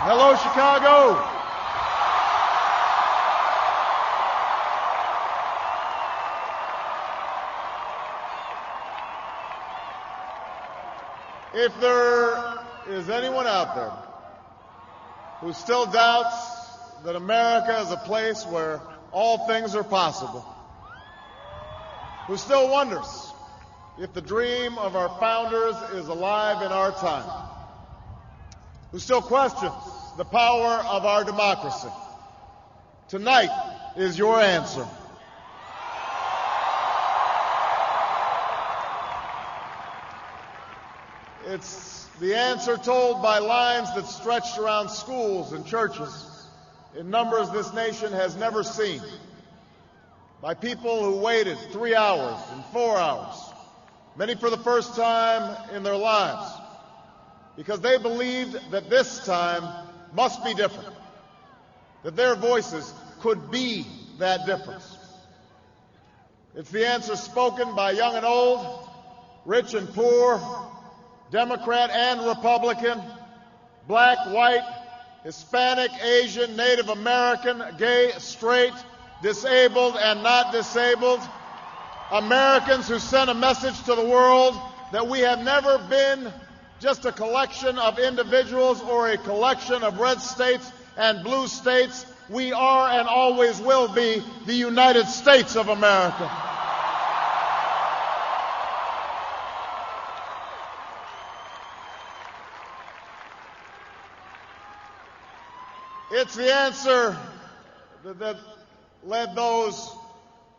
Hello, Chicago. If there is anyone out there who still doubts that America is a place where all things are possible, who still wonders if the dream of our founders is alive in our time, who still questions the power of our democracy, tonight is your answer. It's the answer told by lines that stretched around schools and churches in numbers this nation has never seen, by people who waited 3 hours and 4 hours, many for the first time in their lives, because they believed that this time must be different, that their voices could be that difference. It's the answer spoken by young and old, rich and poor, Democrat and Republican, black, white, Hispanic, Asian, Native American, gay, straight, disabled and not disabled, Americans who sent a message to the world that we have never been just a collection of individuals or a collection of red states and blue states. We are and always will be the United States of America. It's the answer that led those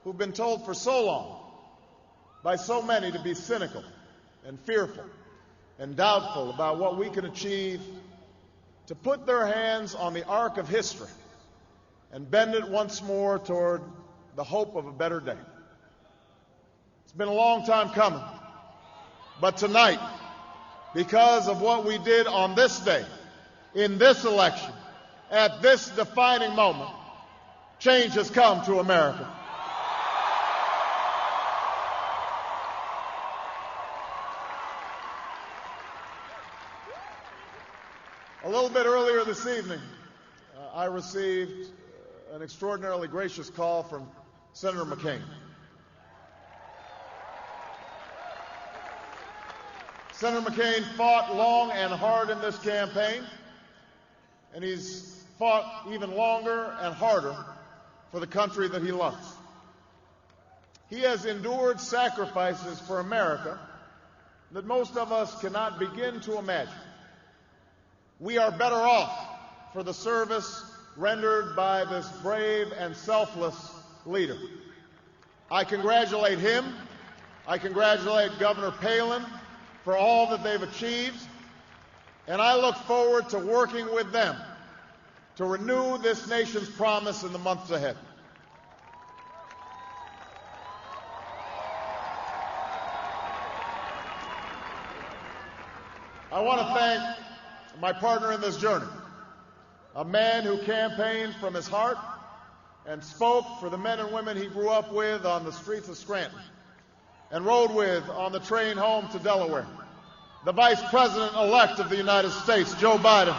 who've been told for so long by so many to be cynical and fearful and doubtful about what we can achieve, to put their hands on the arc of history and bend it once more toward the hope of a better day. It's been a long time coming, but tonight, because of what we did on this day, in this election, at this defining moment, change has come to America. A little bit earlier this evening, I received an extraordinarily gracious call from Senator McCain. Senator McCain fought long and hard in this campaign, and he's fought even longer and harder for the country that he loves. He has endured sacrifices for America that most of us cannot begin to imagine. We are better off for the service rendered by this brave and selfless leader. I congratulate him. I congratulate Governor Palin for all that they've achieved, and I look forward to working with them to renew this nation's promise in the months ahead. I want to thank my partner in this journey, a man who campaigned from his heart and spoke for the men and women he grew up with on the streets of Scranton and rode with on the train home to Delaware, the Vice President-elect of the United States, Joe Biden.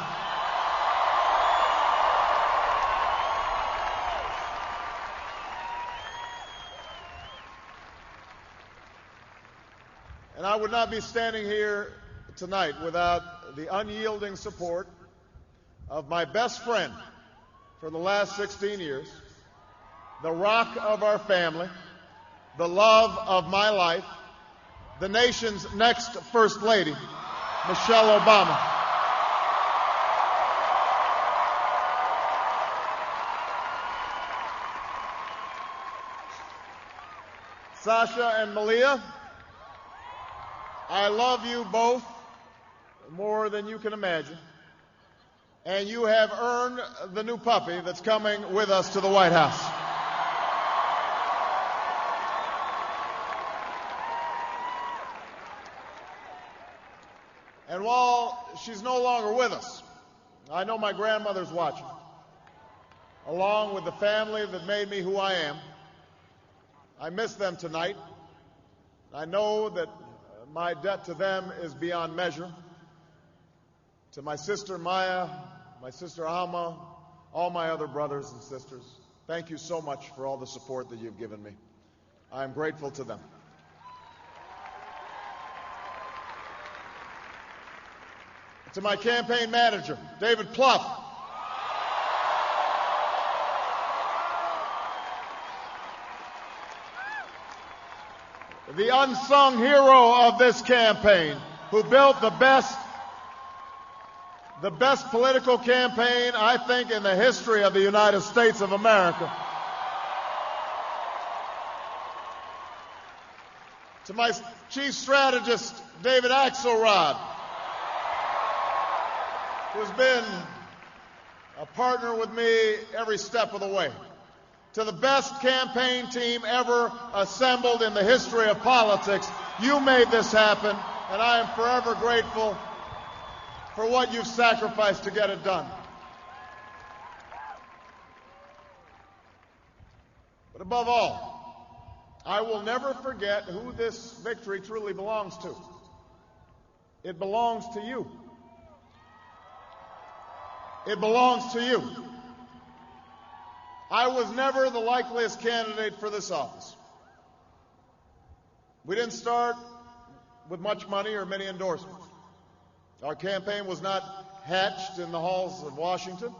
And I would not be standing here tonight without the unyielding support of my best friend for the last 16 years, the rock of our family, the love of my life, the nation's next First Lady, Michelle Obama. Sasha and Malia, I love you both more than you can imagine, and you have earned the new puppy that's coming with us to the White House. And while she's no longer with us, I know my grandmother's watching, along with the family that made me who I am. I miss them tonight. I know that my debt to them is beyond measure. To my sister Maya, my sister Alma, all my other brothers and sisters, thank you so much for all the support that you've given me. I am grateful to them. To my campaign manager, David Plouffe, the unsung hero of this campaign, who built the best political campaign, I think, in the history of the United States of America. To my chief strategist, David Axelrod, who's been a partner with me every step of the way. To the best campaign team ever assembled in the history of politics, you made this happen, and I am forever grateful for what you've sacrificed to get it done. But above all, I will never forget who this victory truly belongs to. It belongs to you. It belongs to you. I was never the likeliest candidate for this office. We didn't start with much money or many endorsements. Our campaign was not hatched in the halls of Washington.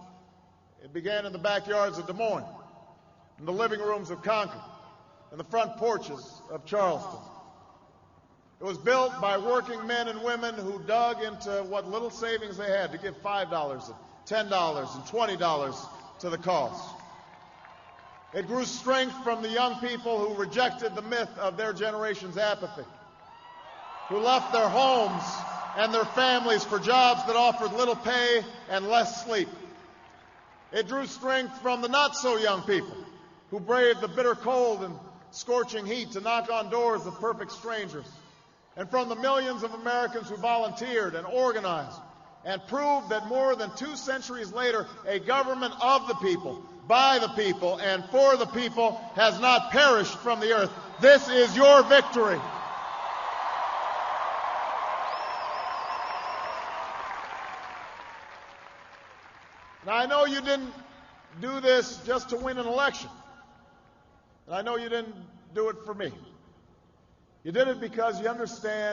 It began in the backyards of Des Moines, in the living rooms of Concord, in the front porches of Charleston. It was built by working men and women who dug into what little savings they had to give $5 and $10 and $20 to the cause. It grew strength from the young people who rejected the myth of their generation's apathy, who left their homes and their families for jobs that offered little pay and less sleep. It drew strength from the not-so-young people who braved the bitter cold and scorching heat to knock on doors of perfect strangers, and from the millions of Americans who volunteered and organized and proved that more than 2 centuries later, a government of the people, by the people, and for the people has not perished from the earth. This is your victory. Now, I know you didn't do this just to win an election. And I know you didn't do it for me. You did it because you understand